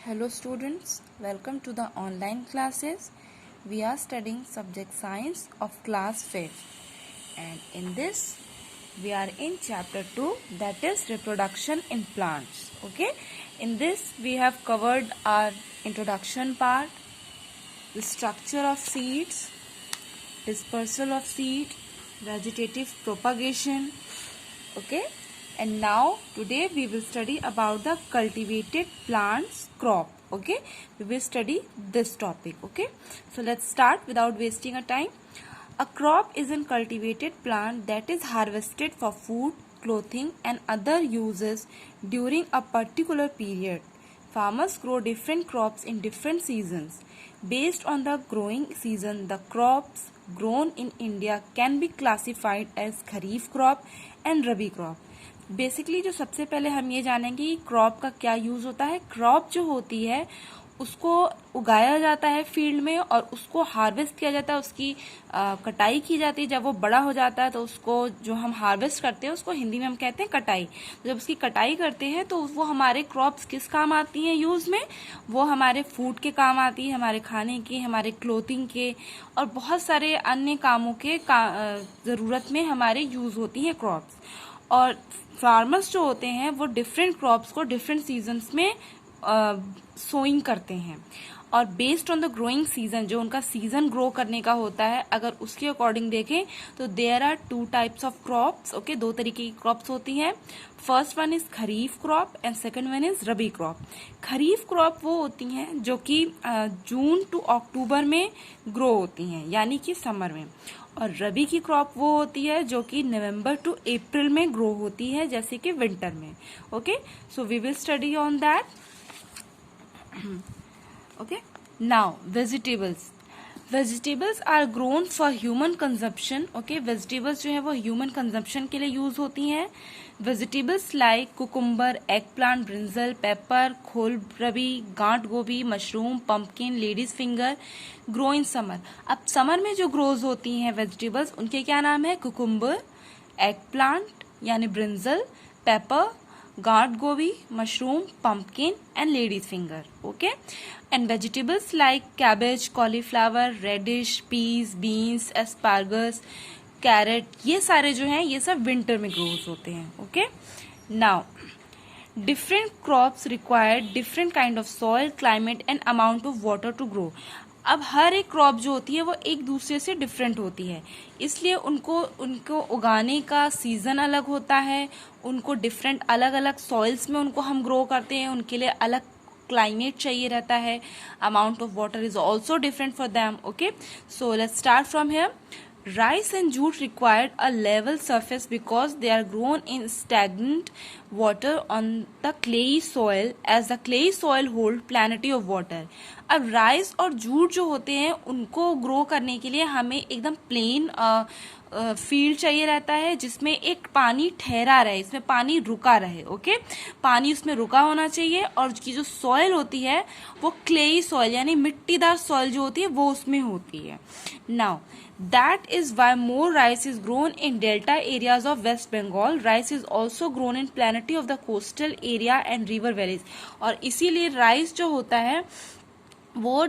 Hello students, welcome to the online classes. We are studying subject science of class 5th, and in this we are in chapter 2, that is reproduction in plants. Okay, in this we have covered our introduction part, the structure of seeds, dispersal of seed, vegetative propagation. Okay, and now today we will study about the cultivated plants crop. Okay, we will study this topic. Okay, so let's start without wasting a time. A crop is a cultivated plant that is harvested for food, clothing and other uses during a particular period. Farmers grow different crops in different seasons. Based on the growing season, the crops grown in India can be classified as kharif crop and rabi crop. Basically जो सबसे पहले हम ये जानेंगे कि crop का क्या use होता है. क्रॉप जो होती है उसको उगाया जाता है फील्ड में और उसको हार्वेस्ट किया जाता है, उसकी कटाई की जाती है. जब वो बड़ा हो जाता है तो उसको जो हम हार्वेस्ट करते हैं उसको हिंदी में हम कहते हैं कटाई. तो जब उसकी कटाई करते हैं तो वो हमारे क्रॉप्स किस काम आती हैं यूज में, वो हमारे फूड के काम आती है, हमारे खाने के, हमारे क्लोथिंग के और बहुत सारे अन्य कामों के जरूरत में हमारे यूज होती हैं क्रॉप्स. और फार्मर्स जो होते हैं वो डिफरेंट क्रॉप्स को डिफरेंट सीजन्स में सोइंग करते हैं और based on the growing season, जो उनका सीजन ग्रो करने का होता है, अगर उसके अकॉर्डिंग देखें तो there are two types of crops. Okay, दो तरीके की क्रॉप्स होती हैं. First one is kharif crop and second one is rabi crop. Kharif crop वो होती हैं जो कि जून टू अक्टूबर में ग्रो होती हैं, यानी कि समर में. और रबी की क्रॉप वो होती है जो कि नवंबर टू अप्रैल में ग्रो होती है, जैसे कि विंटर में. Okay, so we will study on that. Okay, now vegetables are grown for human consumption. Okay, vegetables जो है वो human consumption के लिए यूज होती हैं. Vegetables like cucumber, eggplant, brinjal, pepper, खोल रबी, गांठ गोभी, mushroom, pumpkin, lady's finger grow in summer. अब समर में जो ग्रोज होती हैं वेजिटेबल्स, उनके क्या नाम है? कुकुम्बर, एगप्लांट यानी ब्रिंजल, पेपर, गांठ गोभी, mushroom, pumpkin and lady's finger. Okay, and vegetables like cabbage, cauliflower, radish, peas, beans, asparagus, carrot, ये सारे जो हैं ये सब विंटर में ग्रोज होते हैं. Okay, now different crops require different kind of soil, climate and amount of water to grow. अब हर एक क्रॉप जो होती है वो एक दूसरे से डिफरेंट होती है, इसलिए उनको उगाने का सीजन अलग होता है. उनको डिफरेंट अलग अलग सॉइल्स में उनको हम ग्रो करते हैं, उनके लिए अलग क्लाइमेट चाहिए रहता है. Amount of water is also different for them. Okay, so let's start from here. Rice and jute required a level surface because they are grown in stagnant water on the clayey soil, as the clayey soil hold plenty of water. अब rice और jute जो होते हैं उनको grow करने के लिए हमें एकदम प्लेन फील्ड चाहिए रहता है जिसमें एक पानी ठहरा रहे, इसमें पानी रुका रहे. ओके, पानी उसमें रुका होना चाहिए और की जो सॉइल होती है वो क्लेई सॉइल यानी मिट्टीदार सॉइल जो होती है वो उसमें होती है. Now that is why more rice is grown in delta areas of West Bengal. Rice is also grown in plenty of the coastal area and river valleys. और इसीलिए राइस जो होता है वो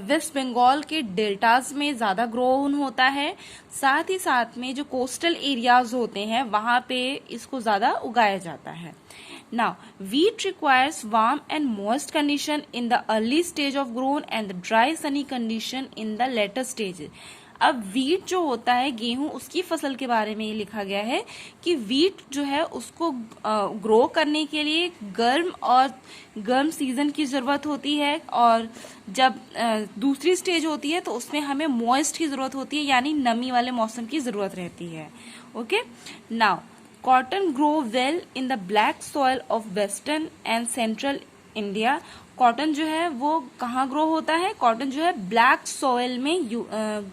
वेस्ट बंगाल के डेल्टाज में ज़्यादा ग्रोन होता है. साथ ही साथ में जो कोस्टल एरियाज होते हैं वहाँ पे इसको ज़्यादा उगाया जाता है. Now, wheat requires warm and moist condition in the early stage of growth and the dry sunny condition in the later stages. अब वीट जो होता है गेहूं, उसकी फसल के बारे में ये लिखा गया है कि वीट जो है उसको ग्रो करने के लिए गर्म सीजन की जरूरत होती है और जब दूसरी स्टेज होती है तो उसमें हमें मॉइस्ट की जरूरत होती है, यानी नमी वाले मौसम की जरूरत रहती है. Okay, now cotton grow well in the black soil of western and central India. Cotton जो है वो कहाँ ग्रो होता है? कॉटन जो है ब्लैक सॉइल में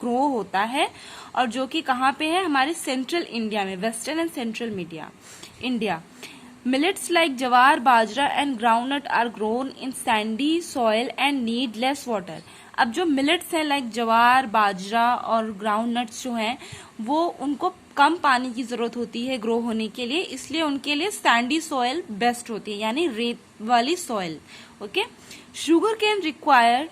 ग्रो होता है और जो कि कहाँ पे है? हमारे सेंट्रल इंडिया में, western and central India. Millets like jowar, bajra and groundnut are grown in sandy soil and need less water. अब जो मिलेट्स हैं लाइक जवार, बाजरा और ग्राउंडनट्स जो हैं वो उनको कम पानी की जरूरत होती है ग्रो होने के लिए, इसलिए उनके लिए सैंडी सॉइल बेस्ट होती है, यानी रेत वाली soil. Okay, sugar cane required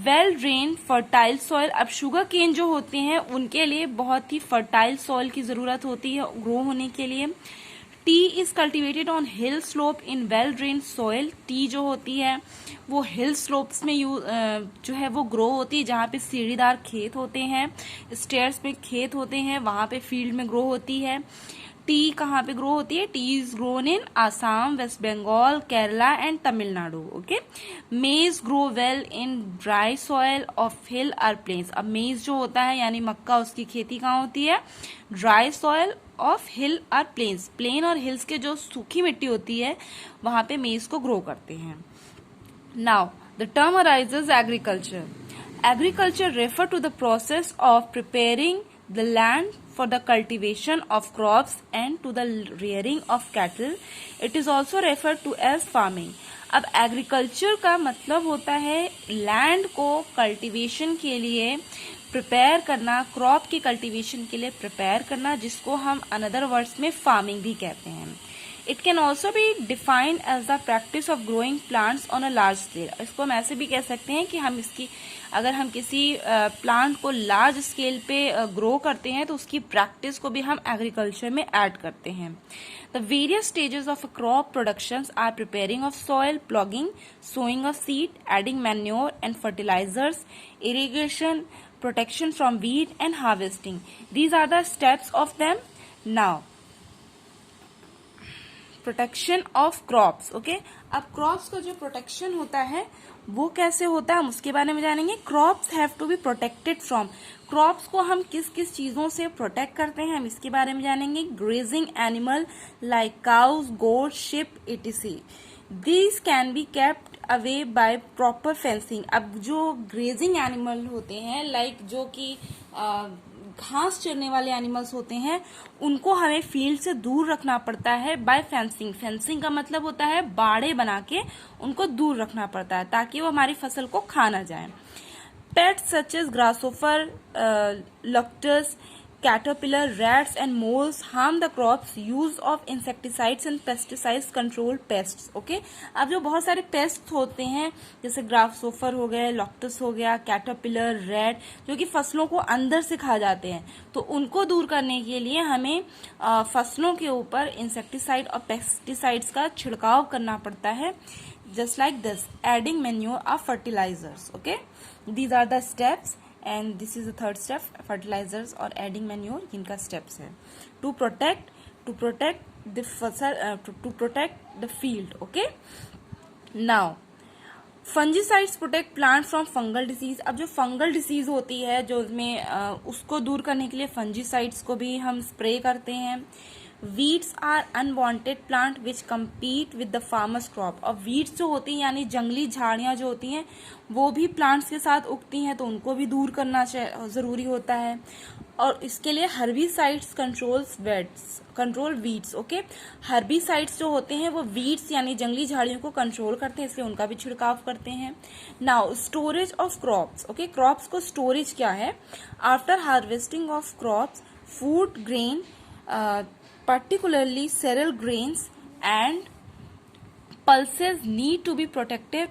well drain fertile soil. अब शुगर केन जो होते हैं उनके लिए बहुत ही फर्टाइल सॉइल की जरूरत होती है ग्रो होने के लिए। T is cultivated on hill slope in well drain soil. T जो होती है वो हिल स्लोप्स में जो है वो ग्रो होती है, जहाँ पे सीढ़ीदार खेत होते हैं, स्टेयर्स पे खेत होते हैं, वहां पे फील्ड में ग्रो होती है। टी कहाँ पे ग्रो होती है? Tea is grown in Assam, West Bengal, Kerala and Tamil Nadu. Okay, maize grow well in dry soil of hill और प्लेन्स। अब मेज जो होता है यानी मक्का, उसकी खेती कहाँ होती है? ड्राई सॉइल ऑफ हिल और प्लेन्स। प्लेन और हिल्स के जो सूखी मिट्टी होती है वहां पे मेज को ग्रो करते हैं। Now the term arises agriculture. Agriculture refer to the process of preparing the land for the cultivation of crops and to the rearing of cattle. It is also referred to as farming. अब agriculture का मतलब होता है land को cultivation के लिए prepare करना, crop की कल्टीवेशन के लिए प्रिपेयर करना, जिसको हम अनदर वर्ड्स में फार्मिंग भी कहते हैं। It can also be defined as the practice of growing plants on a large scale. इसको हम ऐसे भी कह सकते हैं कि हम इसकी अगर हम किसी प्लांट को लार्ज स्केल पे ग्रो करते हैं तो उसकी प्रैक्टिस को भी हम एग्रीकल्चर में ऐड करते हैं। The various stages of crop production are preparing of soil, ploughing, sowing of seed, adding manure and fertilisers, irrigation, protection from weed and harvesting. These are the steps of them. Now protection of crops. Okay, अब crops का जो protection होता है वो कैसे होता है हम उसके बारे में जानेंगे। Crops have to be protected from. Crops को हम किस किस चीजों से प्रोटेक्ट करते हैं हम इसके बारे में जानेंगे। Grazing animal like cows, goat, sheep etc. These can be kept away by proper fencing. अब जो ग्रेजिंग एनिमल होते हैं लाइक जो कि घास चरने वाले एनिमल्स होते हैं उनको हमें फील्ड से दूर रखना पड़ता है बाय फेंसिंग। फेंसिंग का मतलब होता है बाड़े बना के उनको दूर रखना पड़ता है ताकि वो हमारी फसल को खा ना जाए। Pests such as grasshopper, locusts, caterpillar, rats and moles harm the crops. Use of insecticides and pesticides control pests. Okay, अब जो बहुत सारे पेस्ट होते हैं जैसे ग्रासोफर हो गए, लॉक्टस हो गया, कैटरपिलर, रैट, जो कि फसलों को अंदर से खा जाते हैं, तो उनको दूर करने के लिए हमें फसलों के ऊपर इंसेक्टिसाइड और पेस्टिसाइड्स का छिड़काव करना पड़ता है। Just like this, adding manure or fertilizers. Okay, these are the steps. And this is the third step, fertilisers और एडिंग मैन्योर इनका स्टेप्स है to protect the fasal, to protect the field. Okay, now fungicides protect plant from fungal disease. अब जो fungal disease होती है जो उसमें उसको दूर करने के लिए फंजीसाइड्स को भी हम स्प्रे करते हैं। Weeds are unwanted plant which compete with the farmers crop. और वीड्स जो होती हैं यानी जंगली झाड़ियां जो होती हैं वो भी प्लांट्स के साथ उगती हैं, तो उनको भी दूर करना जरूरी होता है। और इसके लिए herbicides control weeds. Okay, herbicides जो होते हैं वो वीड्स यानी जंगली झाड़ियों को कंट्रोल करते हैं, इसलिए उनका भी छिड़काव करते हैं। Now storage of crops. Okay, crops को स्टोरेज क्या है? After harvesting of crops, food grain, particularly cereal grains and pulses need to be protected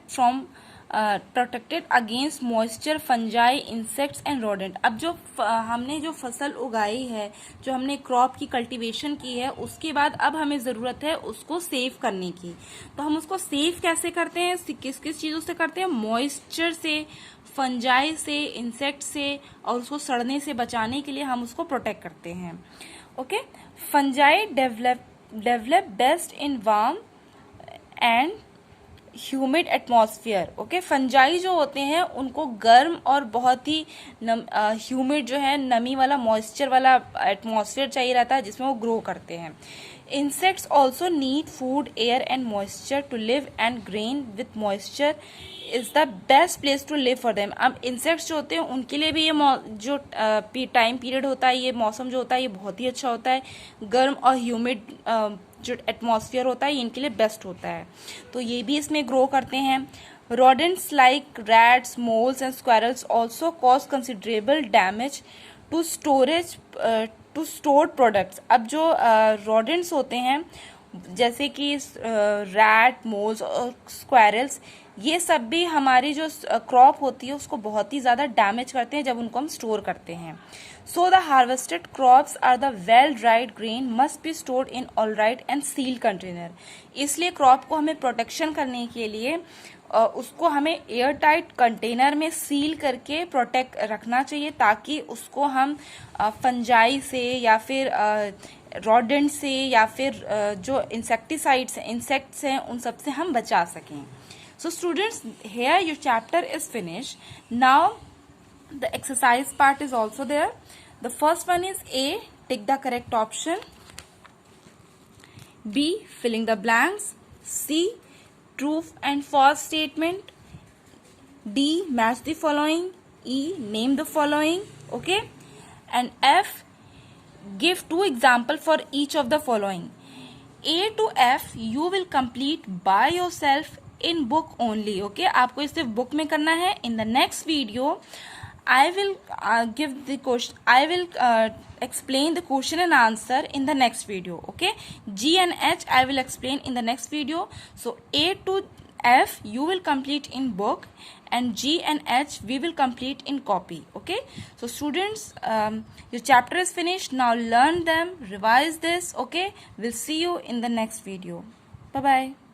against moisture, fungi, insects and rodent. अब जो हमने जो फसल उगाई है, जो हमने क्रॉप की कल्टीवेशन की है, उसके बाद अब हमें जरूरत है उसको सेव करने की। तो हम उसको सेव कैसे करते हैं, किस किस चीजों से करते हैं? मॉइस्चर से, फंजाई से, इंसेक्ट से, और उसको सड़ने से बचाने के लिए हम उसको प्रोटेक्ट करते हैं। Okay, fungi develop best in warm and humid atmosphere. Okay, fungi जो होते हैं उनको गर्म और बहुत ही ह्यूमिड जो है नमी वाला, मॉइस्चर वाला एटमॉस्फेयर चाहिए रहता है जिसमें वो ग्रो करते हैं। Insects also need food, air and moisture to live and grain with moisture is the best place to live for them. अब इंसेक्ट्स जो होते हैं उनके लिए भी ये जो टाइम पीरियड होता है, ये मौसम जो होता है ये बहुत ही अच्छा होता है। गर्म और ह्यूमिड जो एटमॉस्फेयर होता है इनके लिए बेस्ट होता है, तो ये भी इसमें ग्रो करते हैं। rodents like rats, moles and squirrels also cause considerable damage to storage to store products. अब जो रोडेंट्स होते हैं जैसे कि रैट, मोल्स और स्क्वायरल्स, ये सब भी हमारी जो क्रॉप होती है उसको बहुत ही ज़्यादा डैमेज करते हैं जब उनको हम स्टोर करते हैं। So the harvested crops are the well dried grain must be stored in all right and seal container. इसलिए क्रॉप को हमें प्रोटेक्शन करने के लिए उसको हमें एयर टाइट कंटेनर में सील करके प्रोटेक्ट रखना चाहिए, ताकि उसको हम फंजाई से या फिर रोडेंट से या फिर जो इंसेक्टिसाइड्स हैं, इंसेक्ट्स हैं, उन सब से हम बचा सकें। So students, here your chapter is finished. Now the exercise part is also there. The first one is A, tick the correct option. B, filling the blanks. C, true and false statement. D, match the following. E, name the following. Okay. And F, give 2 examples for each of the following. A to F you will complete by yourself in book only. Okay, आपको इसे book में करना है. In the next video I will give the question, I will explain the question and answer in the next video. Okay, G and H I will explain in the next video. So A to F you will complete in book, and G and H we will complete in copy. Okay, so students, your chapter is finished. Now learn them, revise this. Okay, we'll see you in the next video. Bye bye.